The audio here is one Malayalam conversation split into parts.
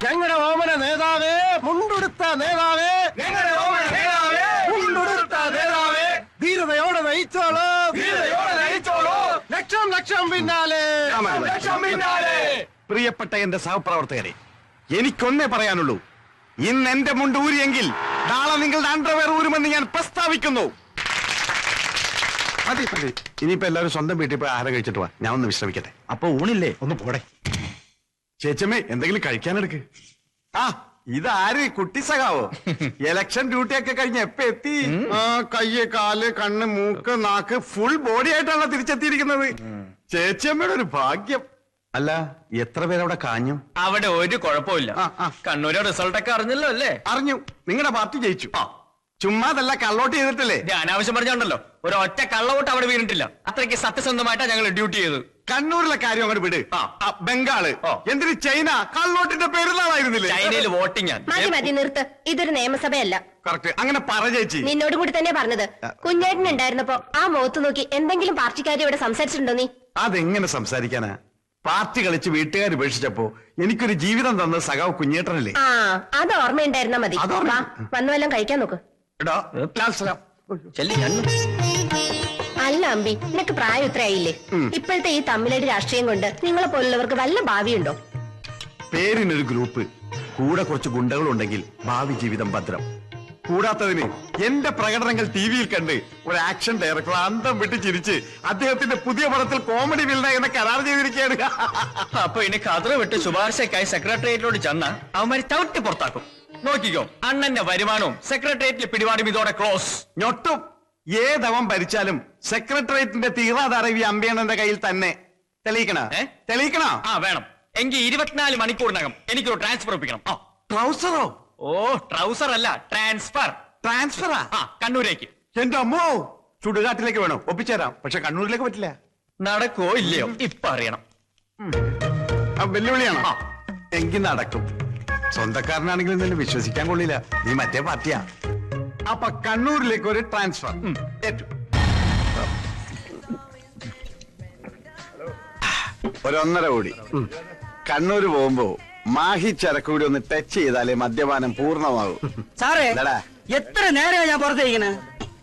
ഞങ്ങളുടെ ഓമന നേതാവേ, മുണ്ടുടുത്ത നേതാവേ, ധീരതയോടെ നയിച്ചോളൂ, ലക്ഷം ലക്ഷം പിന്നാലെ. പ്രിയപ്പെട്ട എന്റെ സഹപ്രവർത്തകരെ, എനിക്കൊന്നേ പറയാനുള്ളൂ. ഇന്ന് എന്റെ മുണ്ട് ഊരിയെങ്കിൽ നാളെ നിങ്ങളുടെ അണ്ടർവെയർ ഊരുമെന്ന് ഞാൻ പ്രസ്താവിക്കുന്നു. മതി മതി, ഇനിയിപ്പോ എല്ലാവരും സ്വന്തം വീട്ടിൽ പോയി ആഹാരം കഴിച്ചിട്ട് വാ. ഞാൻ ഒന്ന് വിശ്രമിക്കട്ടെ. അപ്പൊ ഊണില്ലേ? ഒന്ന് പോടെ. ചേച്ചമ്മേ, എന്തെങ്കിലും കഴിക്കാനെടുക്ക്. ആ, ഇതാര്? കുട്ടി സഖാവോ? ഇലക്ഷൻ ഡ്യൂട്ടിയൊക്കെ കഴിഞ്ഞ് എപ്പ എത്തി? ആ, കയ്യ്, കാല്, കണ്ണ്, മൂക്ക്, നാക്ക് ഫുൾ ബോഡി ആയിട്ടാണല്ലോ തിരിച്ചെത്തിയിരിക്കുന്നത്. ചേച്ചിയമ്മയുടെ ഒരു ഭാഗ്യം. അല്ല, എത്ര പേരവിടെ കാഞ്ഞു? അവിടെ ഒരു കുഴപ്പമില്ല. കണ്ണൂരെ റിസൾട്ട് ഒക്കെ അറിഞ്ഞല്ലോ അല്ലേ? അറിഞ്ഞു. നിങ്ങളുടെ പാർട്ടി ജയിച്ചു. ചുമ്മാതല്ല, കള്ളോട്ട് ചെയ്തിട്ടില്ലേ? അനാവശ്യം പറഞ്ഞോണ്ടല്ലോ, ഒരു ഒറ്റ കള്ളവോട്ട് അവിടെ വീണിട്ടില്ല. അത്രയ്ക്ക് സത്യസന്ധമായിട്ടാണ് ഞങ്ങൾ ഡ്യൂട്ടി ചെയ്തത്. കണ്ണൂരിലെ കാര്യം അങ്ങോട്ട് വിട്. ബംഗാള് എന്തിന് ചൈന കള്ളോട്ടിന്റെ പെരുന്നാളായിരുന്നില്ലേ? ചൈനയിൽ വോട്ടിംഗ് മതി മതി, നിർത്ത്. ഇതൊരു നിയമസഭയല്ല. കറക്റ്റ്, അങ്ങനെ പറ ചേച്ചി. നിന്നോട് കൂടി തന്നെ പറഞ്ഞത്. കുഞ്ഞേട്ടൻ ഉണ്ടായിരുന്നപ്പോ ആ മുഖത്ത് നോക്കി എന്തെങ്കിലും പാർട്ടിക്കാരി ഇവിടെ സംസാരിച്ചിട്ടുണ്ടോ നീ? അതെങ്ങനെ സംസാരിക്കാനാ? പാർട്ടി കളിച്ച് വീട്ടുകാർ ഉപേക്ഷിച്ചപ്പോ എനിക്കൊരു ജീവിതം തന്ന സഖാവ് കുഞ്ഞേട്ടനല്ലേ? ആ, അത് ഓർമ്മയുണ്ടായിരുന്നാ മതി. വാ, വന്നു വല്ലതും കഴിക്കാൻ നോക്ക്. അല്ല അമ്പി, നിനക്ക് പ്രായം ഇത്രയായില്ലേ? ഇപ്പോഴത്തെ ഈ തമ്മിലടി രാഷ്ട്രീയം കൊണ്ട് നിങ്ങളെ പോലുള്ളവർക്ക് വല്ല ഭാവിയുണ്ടോ? പേരിനൊരു ഗ്രൂപ്പ്, കൂടെ കുറച്ച് ഗുണ്ടകളുണ്ടെങ്കിൽ ഭാവി ജീവിതം ഭദ്രം. കൂടാത്തതിന് എന്റെ പ്രകടനങ്ങൾ ടിവിയിൽ കണ്ട് ഒരു ആക്ഷൻ ഡയറക്ടർ അന്തം വിട്ട് ചിരിച്ച് അദ്ദേഹത്തിന്റെ പുതിയ പടത്തിൽ കോമഡി വില്ല എന്ന കരാർ ചെയ്തിരിക്കുകയാണ്. അപ്പൊ ഇനി കതറ് വിട്ട് ശുപാർശക്കായി സെക്രട്ടേറിയറ്റിലോട് ചെന്ന അവന്മാര് ചവിട്ടി പുറത്താക്കും. നോക്കിക്കോ, അണ്ണന്റെ വരുമാനവും സെക്രട്ടേറിയറ്റിൽ പിടിപാടും ഇതോടെ ക്ലോസ്. ഞൊട്ടും. ഏതവൻ ഭരിച്ചാലും സെക്രട്ടേറിയറ്റിന്റെ തീറാതറിവി അമ്പയണ്ണന്റെ കയ്യിൽ തന്നെ. തെളിയിക്കണോ? ആ, വേണം. എങ്കിൽ 24 മണിക്കൂറിനകം എനിക്കൊരു ട്രാൻസ്ഫർ ഒപ്പിക്കണം. ട്രൗസറോ? ഓ, ട്രൗസർ അല്ല, ട്രാൻസ്ഫർ. ട്രാൻസ്ഫറാ? കണ്ണൂരേക്ക്. എന്റെ അമ്മോ, ചുടുകാട്ടിലേക്ക് വേണോ? ഒപ്പിച്ചേരാം, പക്ഷെ കണ്ണൂരിലേക്ക് പറ്റില്ല. നടക്കോ ഇല്ലയോ ഇപ്പൊ അറിയണം. വെല്ലുവിളിയാണോ? എങ്കിൽ നടക്കും. സ്വന്തക്കാരനാണെങ്കിലും നിന്നെ വിശ്വസിക്കാൻ കൊള്ളില്ല. നീ മറ്റേ പാർട്ടിയാ. അപ്പൊ കണ്ണൂരിലേക്ക് ഒരു ട്രാൻസ്ഫർ. 1.5 കോടി. കണ്ണൂര് പോകുമ്പോ മാഹി ചരക്കൂടി ഒന്ന് ടച്ച് ചെയ്താലേ മദ്യപാനം പൂർണ്ണമാകും. സാറേ, എത്ര നേരമാ ഞാൻ പുറത്തേക്കണ്?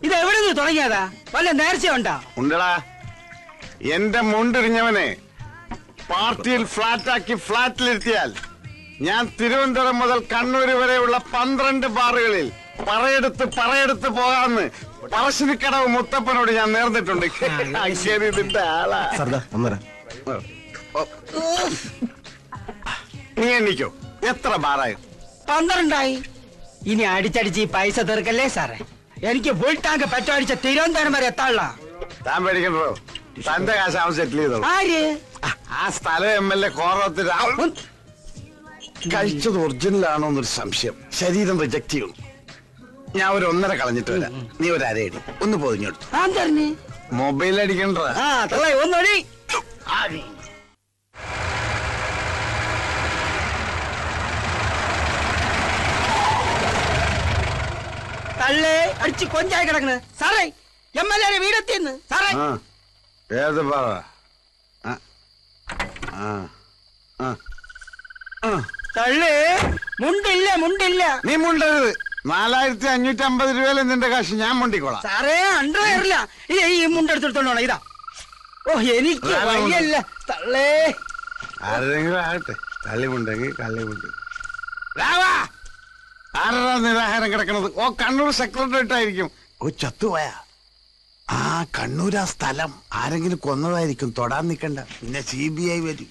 ഇത് എവിടെ നിന്ന് തുടങ്ങിയതാ? വല്ല നേർച്ച ഉണ്ടാ? ഉണ്ടടാ. എന്റെ മുണ്ടിരിഞ്ഞവനെ പാർട്ടിയിൽ ഫ്ലാറ്റാക്കി ഫ്ലാറ്റിലിരുത്തിയാൽ ഞാൻ തിരുവനന്തപുരം മുതൽ കണ്ണൂര് വരെയുള്ള 12 ബാറുകളിൽ പറയെടുത്ത് പോകാമെന്ന് പറശ്ശിനിക്കടവ് മുത്തപ്പനോട് ഞാൻ നേർന്നിട്ടുണ്ട്. ഇതിന്റെ ആളാ. നീ എണ്ണിക്കോ, എത്ര ബാറായി? 12 ഇനി അടിച്ചടിച്ച് ഈ പൈസ തീർക്കല്ലേ സാറേ? എനിക്ക് ഫുൾ ടാങ്ക് പെട്രോൾ തിരുവനന്തപുരം വരെ എത്താനുള്ള. താൻ പേടിക്കണ്ടോ, തന്റെ കാശ് അവൻ സെറ്റിൽ ചെയ്തോ. ആര്? ആ സ്ഥലം MLA കോറത്തിൽ കഴിച്ചത് ഒറിജിനലാണോ എന്നൊരു സംശയം. ശരീരം റിജക്ട് ചെയ്യണം. ഞാൻ ഒരു 1.5 കളഞ്ഞിട്ട് വരാം. നീ ഒരു അരയടി ഒന്ന് പൊതിഞ്ഞെടുത്തു. മൊബൈൽ അടിക്കണ്ട. ഒന്നടി. തള്ളേ അടിച്ച് കൊഞ്ചായി കിടക്കണ് സാറേ. MLA വീടെത്തിയെന്ന് സാറേ. ഏത് പറ? തള്ളേ, മുണ്ടില്ല. നീ മുണ്ടരുത്. 4550 രൂപയിലെ നിന്റെ കാശ് ഞാൻ മുണ്ടിക്കോളാം. സാറേ, അണ്ടർവെയറില്ല. ഈ മുണ്ടെടുത്തോണ്ടോണം. ഇതാ. ഓ, എനിക്ക് വയ്യല്ല തള്ളേ. ആരെങ്കിലും ആകട്ടെ, കള്ളിമുണ്ടെങ്കിൽ കള്ളിമുണ്ട്. ആരാ നിരാഹാരം കിടക്കണത്? ഓ, കണ്ണൂർ സെക്രട്ടേറിയറ്റ് ആയിരിക്കും. ഓ, ചത്തുപോയാ? ആ, കണ്ണൂരാ സ്ഥലം. ആരെങ്കിലും കൊന്നതായിരിക്കും. തൊടാൻ നിക്കണ്ട, പിന്നെ CBI വരും.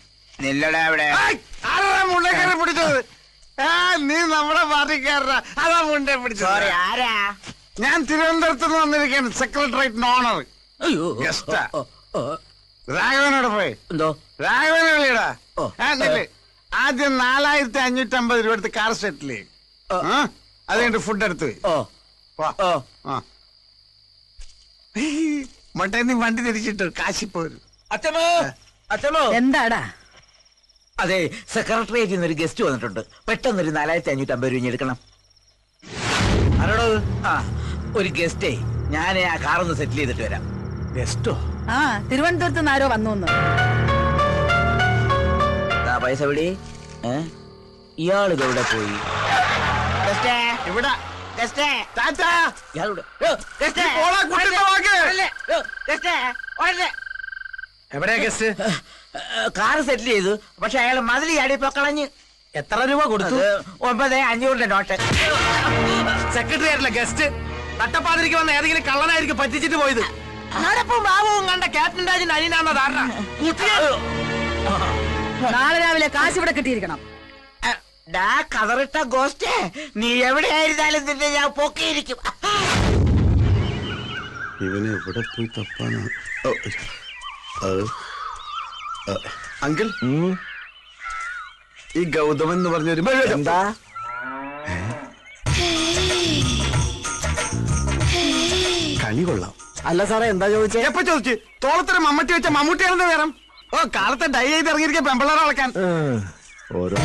മുണ്ടേക്കാരെ പിടിച്ചത്? നീ നമ്മുടെ പാർട്ടിക്കാരനാ. അതാ മുണ്ടേ പിടിച്ചത്. ഞാൻ തിരുവനന്തപുരത്ത് നിന്ന് വന്നിരിക്കുകയാണ്. സെക്രട്ടേറിയറ്റിന് ഓണർ ഗസ്റ്റാ. രാഘവനോട് പോയി രാഘവനെ വിളിയടാ. ആദ്യം 4550 രൂപ എടുത്ത് കാർ സെറ്റിൽ ചെയ്യും. അത് കഴിഞ്ഞിട്ട് ഫുഡ് എടുത്ത് മട്ടേ നീ വണ്ടി തിരിച്ചിട്ട് കാശിപ്പോരും. എന്താടാ? അതെ, സെക്രട്ടേറിയറ്റിൽ നിന്ന് ഒരു ഗസ്റ്റ് വന്നിട്ടുണ്ട്. പെട്ടെന്നൊരു 4550 രൂപ എടുക്കണം. ആരോടോ? ഒരു ഗസ്റ്റേ. ഞാൻ ആ കാറൊന്ന് സെറ്റിൽ ചെയ്തിട്ട് വരാം. ഗസ്റ്റോ? തിരുവനന്തപുരത്ത് നിന്ന് ആരോ വന്നു. പൈസ വിടി. ഇയാളിതെവിടെ പോയി? ഇവിടെ എവിടെയാ ഗസ്റ്റ്? കാറ് സെറ്റിൽ ചെയ്തു. പക്ഷെ അയാൾ മതിൽ ചാടിയപ്പോ കളഞ്ഞ്. എത്ര രൂപ കൊടുത്തു? 9,500 നോട്ട്. സെക്രട്ടറി ആയിട്ടില്ല ഗസ്റ്റ്. തട്ടപ്പാതിരിക്ക് വന്ന ഏതെങ്കിലും കള്ളനായിരിക്കും പറ്റിച്ചിട്ട് പോയത്. നടപ്പും ഭാവവും കണ്ട ക്യാപ്റ്റൻ രാജൻ അനിയനാന്ന ധാരണ. നാളെ രാവിലെ കാശ് ഇവിടെ കിട്ടിയിരിക്കണം. കതറിട്ട ഗോസ്റ്റ്, നീ എവിടെയായിരുന്നാലും നിന്നെ ഞാൻ പൊക്കിയിരിക്കും. ഇവനെ എവിടെ പോയി തപ്പാണ്? അങ്കിൾ, ഈ ഗൗതമൻ എന്ന് പറഞ്ഞൊരു എന്താ? കളി കൊള്ളാം. അല്ല സാറേ, എന്താ ചോദിച്ചേ? എപ്പോ ചോദിച്ചു? തോളത്തൊരു മമ്മട്ടി വെച്ച മമ്മൂട്ടിയാണെന്ന് വേണം. കാലത്തെ ഡൈ ചെയ്ത് ഇറങ്ങിയിരിക്കുക പെമ്പിള്ളേരെ അളക്കാൻ. ഓരോ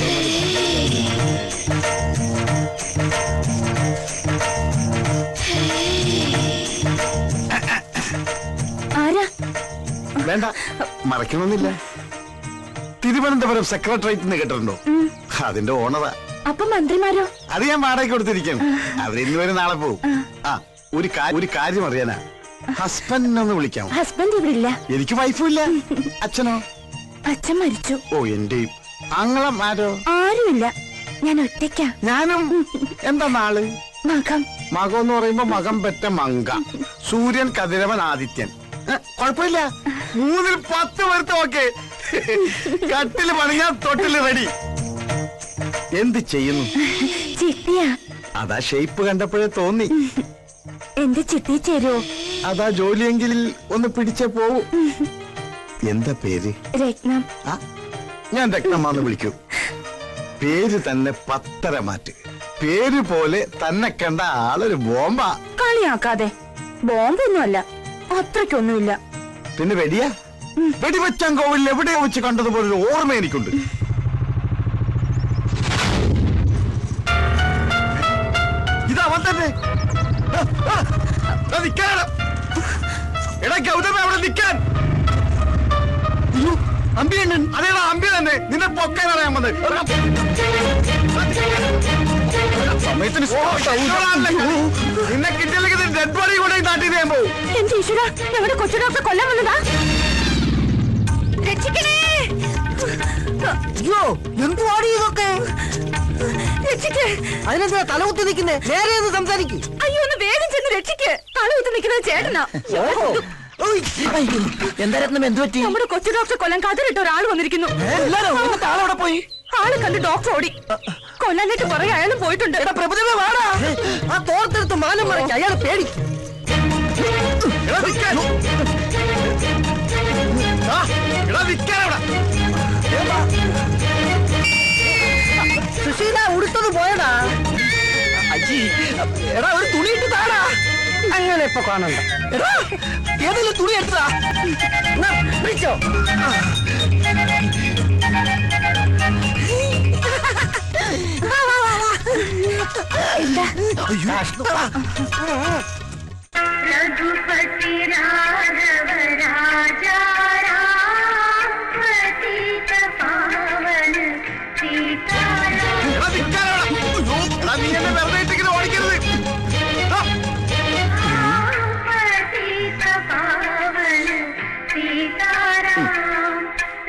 വേണ്ട, മറക്കണമെന്നില്ല. തിരുവനന്തപുരം സെക്രട്ടേറിയറ്റ് നിന്ന് കേട്ടിട്ടുണ്ടോ? അതിന്റെ ഓണറാ. അപ്പൊ മന്ത്രിമാരോ? അത് ഞാൻ വാടകയ്ക്ക് കൊടുത്തിരിക്കണം. അവരിന്ന് വരെ നാളെ പോവും. ഒരു കാര്യം അറിയാനാ. ഹസ്ബൻഡിനൊന്ന് വിളിക്കാമോ? ഹസ്ബൻഡ് ഇവിടെ ഇല്ല. എനിക്ക് വൈഫും ഇല്ല. അച്ഛനോ? അച്ഛൻ മരിച്ചു. ഓ, എന്റെയും. ആങ്ങളും ആരോ? ആരുമില്ല, ഞാൻ ഒറ്റയ്ക്കാ. ഞാനും. എന്താ നാള്? മകം. മകം എന്ന് പറയുമ്പോ മകം പെറ്റ മങ്ക. സൂര്യൻ, കതിരവൻ, ആദിത്യൻ. കുഴപ്പമില്ല. 3-ൽ 10 പേർത്ത് ഓക്കെ. കട്ടില് പണിഞ്ഞാ തൊട്ടില് റെഡി. എന്ത് ചെയ്യുന്നു? ചിട്ടിയാ. അതാ ഷേപ്പ് കണ്ടപ്പോഴേ തോന്നി. എന്റെ ചിട്ടി ചേരുവോ? അതാ ജോലിയെങ്കിൽ ഒന്ന് പിടിച്ചേ പോവൂ. എന്താ പേര്? രത്നം. ഞാൻ രത്നമാന്ന് വിളിക്കൂ. പേര് തന്നെ 10 മാറ്റ്. പേര് പോലെ തന്നെ കണ്ട ആളൊരു ബോംബാ. കളിയാക്കാതെ. ബോംബൊന്നുമല്ല, അത്രയ്ക്കൊന്നുമില്ല. പിന്നെ വെടിയാ? വെടിവെച്ചാൻ കോവിൽ എവിടെയോ വെച്ച് കണ്ടതുപോലെ ഒരു ഓർമ്മ എനിക്കുണ്ട്. ഇതവൻ തന്നെ. എടാ ഗൗതമ, അവിടെ നിൽക്കാൻ. അമ്പിയണ്ണൻ. അതേടാ, അമ്പി തന്നെ. നിന്നെ പൊക്കാൻ അറിയാൻ വന്നത്. സമയത്തിന് നിന്നെ കിട്ടിയില്ലെങ്കിൽ ഡെഡ് ബോഡി കൂടെ നാട്ടിൽ ഞാൻ പോകും. എന്റെ ഈശ്വര, ഞങ്ങളുടെ കൊച്ചു ഡോക്ടർ കൊല്ലാൻ വന്നതാ. രക്ഷിക്കണേ. അയ്യോ, എന്തുവാടി ഇതൊക്കെ? രക്ഷിക്ക്. അതിനെന്താ തലകുത്തി നിൽക്കുന്നേ? നേരെ ഒന്ന് സംസാരിക്കും. അയ്യോ, ഒന്ന് വേഗം ചെന്ന് രക്ഷിക്ക്. തലകുത്തി നിൽക്കുന്നത് ചേട്ടനാ. എന്താ രത്നം, എന്ത് പറ്റി? നമ്മുടെ കൊച്ചു ഡോക്ടർ കൊല്ലാൻ കതിരിട്ട ഒരാൾ വന്നിരിക്കുന്നു. ആളവിടെ പോയി. ആള് കണ്ട് ഡോക്ടർ ഓടി. കൊല്ലാനായിട്ട് കുറെ അയാളും പോയിട്ടുണ്ട്. പ്രഭുദേവ വാടാ. ആ തോർത്തെടുത്ത് മാനം മറയ്ക്ക്. അയാൾ പേടി. സുശീല ഉടുത്തത് പോയടാ. എടാ, ഒരു തുണി ഇട്ട് താടാ. അങ്ങനെ ഇപ്പൊ കാണണ്ട. എടാ, ഏതെങ്കിലും തുണി എടുത്താ വിളിച്ചോ. रघुपति राघव राजा राम पतित पावन सीताराम ഓടിക്കരുത്. पतित पावन सीताराम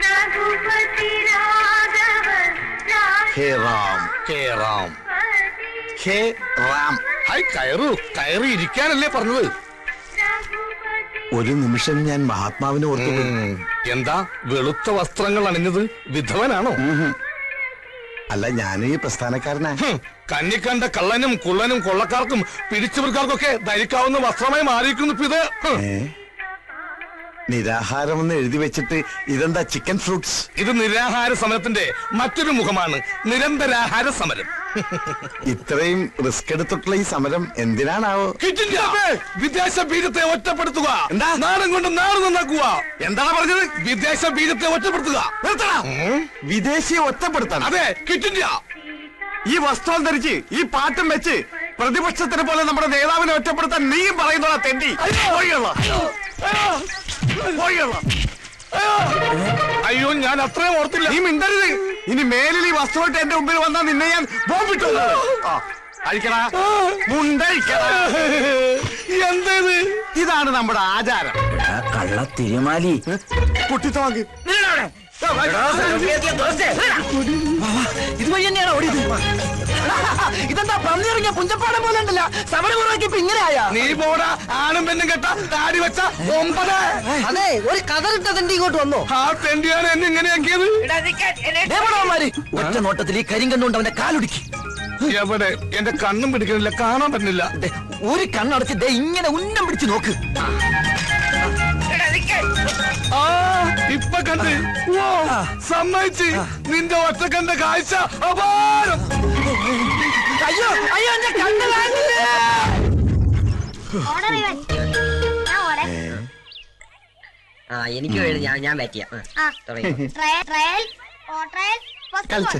रघुपति राघव ഹേ റാം, ഹേ റാം, ഹേ റാം. ഹായ്, കയറി ഇരിക്കാനല്ലേ പറഞ്ഞത്? ഒരു നിമിഷം ഞാൻ മഹാത്മാവിനെ ഓർത്തു. എന്താ വെളുത്ത വസ്ത്രങ്ങൾ അണിഞ്ഞത്? വിധവനാണോ? അല്ല, ഞാൻ ഈ പ്രസ്ഥാനക്കാരനാ. കണ്ണിക്കണ്ട കള്ളനും കുള്ളനും കൊള്ളക്കാർക്കും പിടിച്ചവർക്കാർക്കൊക്കെ ധരിക്കാവുന്ന വസ്ത്രമായി മാറിയിരിക്കുന്നു ഇപ്പൊ ഇത്. നിരാഹാരം എന്ന് എഴുതി വെച്ചിട്ട് ഇതെന്താ ചിക്കൻ ഫ്രൂട്ട്സ്? ഇത് നിരാഹാര സമരത്തിന്റെ മറ്റൊരു മുഖമാണ്, നിരന്തരാഹാര സമരം. ഇത്രയും റിസ്ക് എടുത്തിട്ടുള്ള ഈ സമരം എന്തിനാണാവോ? വിദേശ ബീജത്തെ ഒറ്റപ്പെടുത്തുക. എന്താ? നാടും കൊണ്ട് നാട് നന്നാക്കുക. എന്താണ് പറഞ്ഞത്? വിദേശ ബീജത്തെ ഒറ്റപ്പെടുത്തുക. വിദേശിയെ ഒറ്റപ്പെടുത്താൻ? അതെ, കിറ്റ് ഇന്ത്യ. ഈ വസ്ത്രം ധരിച്ച് ഈ പാട്ടും വെച്ച് പ്രതിപക്ഷത്തിനെ പോലെ നമ്മുടെ നേതാവിനെ ഒറ്റപ്പെടുത്താൻ നീയും പറയുന്നോളാ തെണ്ടി. അയ്യോ, ഞാൻ അത്രയും ഓർത്തില്ല. നീ മിണ്ടരുത്. ഇനി മേലിൽ ഈ വസ്തുവായിട്ട് എന്റെ മുമ്പിൽ വന്നാൽ നിന്നെ ഞാൻ ബോംബിട്ടു. അഴിക്കടാ, മുണ്ടഴിക്കടാ. എന്തേത്? ഇതാണ് നമ്മുടെ ആചാരം. കള്ള തിരുമാലി കുട്ടിത്തോക്ക് ഇതുവഴി തന്നെയാണ് ഓടിയത്. ഇതെന്താ പന്നിറങ്ങിയ പുഞ്ചപ്പാടം പോലെ ഉണ്ടല്ലോ. സമരമുറക്കി ഇപ്പൊ ഇങ്ങനെയാ. നീ പോടാ, ആണും പെണ്ണും കെട്ട താടി വെച്ച 9. അതെ, ഒരു കതറിട്ട തണ്ടി ഇങ്ങോട്ട് വന്നോ. ആ തെണ്ടിയാണ് എന്നെ ഇങ്ങനെയാക്കിയത്. ഒറ്റ നോട്ടത്തിൽ ഈ കരിങ്കണ്ണുകൊണ്ട് അവന്റെ കാലൊടുക്കി. എവിടെ? എന്റെ കണ്ണും പിടിക്കണില്ല, കാണാൻ പറ്റുന്നില്ല. ഒരു കണ്ണടച്ച് ദേ ഇങ്ങനെ ഉന്നം പിടിച്ച് നോക്ക്. ആ ഇപ്പൊ കണ്ട്. ഓ സമ്മതിച്ച്. നിന്റെ ഒറ്റക്കണ്ട കാഴ്ച അപാരം. അയ്യോ അയ്യോ, എന്റെ കണ്ണ് കാണില്ല. ഓർഡർ ഇവൻ. ഞാൻ ഓടെ. എനിക്ക് വേണ്ടി ഞാൻ ബാറ്റ് ചെയ്യാം. ട്രയൽ ട്രയൽ ഓ ട്രയൽ ഫസ്റ്റ് കളിച്ച്.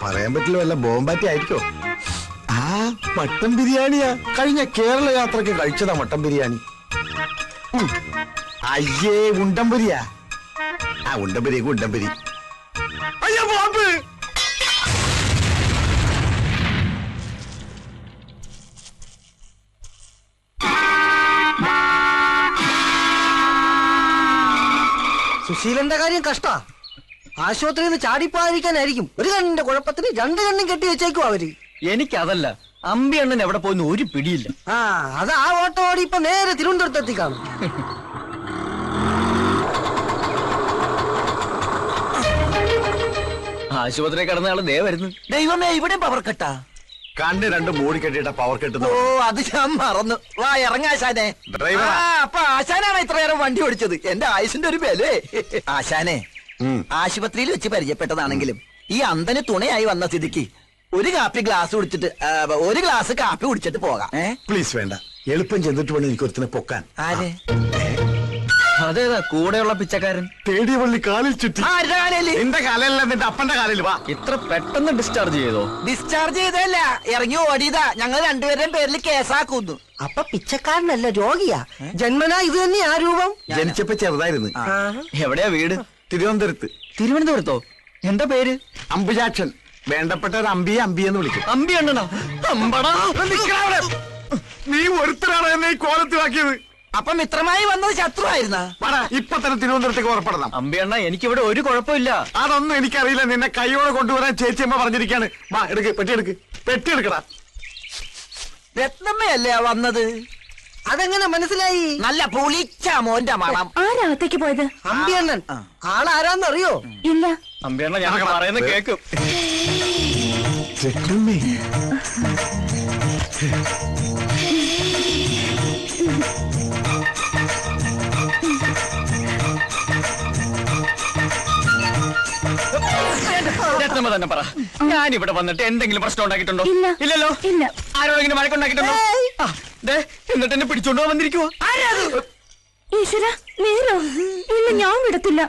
പറയാൻ പറ്റില്ല, വല്ല ബോംബാറ്റി ആയിരിക്കോ? ആ മട്ടൻ ബിരിയാണിയാ. കഴിഞ്ഞ കേരള യാത്രക്ക് കഴിച്ചതാ മട്ടൻ ബിരിയാണി. അയ്യേ, ഉണ്ടംപുരിയാ. ആ ഉണ്ടംപുരി ഉണ്ടംപുരി. അയ്യോ ബോംബ്. സുശീലന്റെ കാര്യം കഷ്ടാ. ആശുപത്രിയിൽ നിന്ന് ചാടിപ്പോയിരിക്കാനായിരിക്കും. ഒരു കണ്ണിന്റെ കുഴപ്പത്തിന് 2 കണ്ണും കെട്ടി വെച്ചേക്കും അവര്. എനിക്കതല്ല, അമ്പി അണ്ണൻ എവിടെ പോയിന്ന് ഒരു പിടിയില്ല. ആ അത് ആ ഓട്ടോ ഓടി ഇപ്പൊ നേരെ തിരുവനന്തപുരത്ത് എത്തിക്കാണും. ആശുപത്രി കിടന്ന ആള് ദേ വരുന്നു. ദൈവമേ, ഇവിടെ പവർ കട്ടാ. കണ്ണ് 2 മൂടി കെട്ടിട്ട പവർ കെട്ടുന്നു. ഓ അത് ഞാൻ മറന്നു. വാ ഇറങ്ങാശാനെ. ഡ്രൈവറാ. അപ്പൊ ആശാനാണ് ഇത്ര നേരം വണ്ടി ഓടിച്ചത്. എന്റെ ആയുസിന്റെ ഒരു ബലേ. ആശാനെ, ആശുപത്രിയിൽ വെച്ച് പരിചയപ്പെട്ടതാണെങ്കിലും ഈ അന്തന് തുണയായി വന്ന സ്ഥിതിക്ക് ഒരു ഗ്ലാസ് കാപ്പി കുടിച്ചിട്ട് പോകാം. പ്ലീസ് വേണ്ട, എളുപ്പം ചെന്നിട്ട് വേണം എനിക്ക് ഒരുത്തിനെ പൊക്കാൻ. ആരെ? അതേതാ കൂടെയുള്ള പിച്ചക്കാരൻ? തേടിയ പള്ളി കാലിൽ ചുറ്റി. ആരുടെ കാലയില്? നിന്റെ കാലല്ല, നിന്റെ അപ്പന്റെ കാലിൽ. വാ. ഇത്ര പെട്ടെന്ന് ഡിസ്ചാർജ് ചെയ്തോ? ഡിസ്ചാർജ് ചെയ്തല്ല, ഇറങ്ങി ഓടിയതാ. ഞങ്ങൾ രണ്ടുപേരുടെയും പേരിൽ കേസാക്കുന്നു. അപ്പൊ പിച്ചക്കാരനല്ല, രോഗിയാ. ജന്മനാ ഇത് തന്നെയാ രൂപം. ജനിച്ചപ്പോ ചെറുതായിരുന്നു. എവിടെയാ വീട്? തിരുവനന്തപുരത്ത്. തിരുവനന്തപുരത്തോ? എന്താ പേര്? അമ്പുജാക്ഷൻ. വേണ്ടപ്പെട്ട ഒരു അമ്പിയെന്ന് വിളിക്കും. അമ്പി അണ്ണനാ? അമ്പടാ. നീ ഒരുത്തരാണ് എന്നെ ഈ കോലത്തിലാക്കിയത്. അപ്പൊ മിത്രമായി വന്നത് ശത്രു ആയിരുന്ന? ഇപ്പൊ തന്നെ തിരുവനന്തപുരത്തേക്ക് ഉറപ്പെടണം. അമ്പി അണ്ണ, എനിക്കിവിടെ ഒരു കുഴപ്പമില്ല. അതൊന്നും എനിക്കറിയില്ല. നിന്നെ കൈയോടെ കൊണ്ടുവരാൻ ചേച്ചിയമ്മ പറഞ്ഞിരിക്കാണ്. വാ എടുക്ക്, പെട്ടി എടുക്കടാ. രത്നമ്മയല്ലേ വന്നത്? അതെങ്ങനെ മനസ്സിലായി? നല്ല പുളിച്ച മോന്റെ മണം. ആരാകത്തേക്ക് പോയത്? അമ്പിയണ്ണൻ. ആളാരാന്നറിയോ? ഇല്ല. അമ്പി അണ്ണ, ഞാൻ പറയുന്നത് കേക്കും. രത്നമ്മ തന്നെ പറ, ഞാൻ ഇവിടെ വന്നിട്ട് എന്തെങ്കിലും പ്രശ്നം ഉണ്ടാക്കിയിട്ടുണ്ടോ? ഇല്ല. ഇല്ലല്ലോ. ഇല്ല. ആരോടെങ്കിലും വഴക്കുണ്ടാക്കിയിട്ടുണ്ടോ? എന്നിട്ട് എന്നെ പിടിച്ചോണ്ടോ വന്നിരിക്കുവോ? ഈശ്വര, നേരോ? ഇല്ല, ഞാൻ വിടത്തില്ല.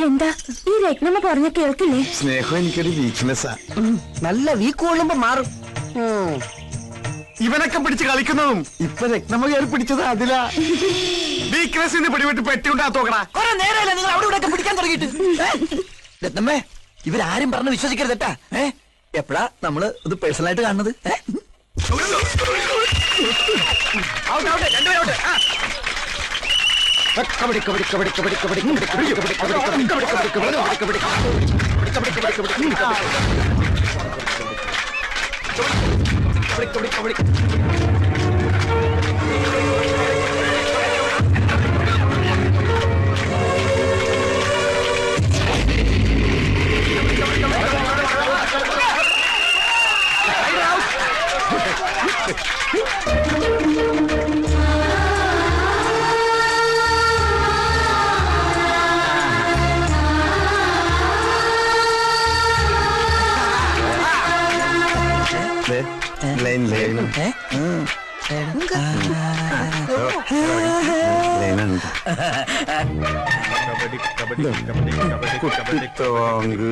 എന്താ ഈ രത്നമ്മ പറഞ്ഞ കേൾക്കില്ലേ? സ്നേഹം എനിക്കൊരു വീക്ക്നെസ്സാ. നല്ല വീക്ക് കൊള്ളുമ്പോ മാറും. ഇവനൊക്കെ പിടിച്ച് കളിക്കുന്നതും ഇപ്പൊ രത്നമ്മ കയറി പിടിച്ചത് അതിലാ. വീക്ക്നെസ്സിന് പിടിവിട്ട് പെട്ടി ഉണ്ടാത്തോക്കടാ. കുറെ നേരമല്ല നിങ്ങൾ അവിടെ ഇവിടെ പിടിക്കാൻ തുടങ്ങിയിട്ട്. രത്നമ്മേ, ഇവരാരും പറഞ്ഞ് വിശ്വസിക്കരുത് കേട്ടാ. എപ്പോഴാ നമ്മള് ഇത് പേഴ്സണലായിട്ട് കാണുന്നത്? കബഡി കബഡി കബഡി കബഡി കബഡി കബഡി കബഡി കബഡി കബഡി കബഡി കബഡി കബഡി കബഡി കബഡി ലൈൻ കുട്ടിത്തോങ്ക്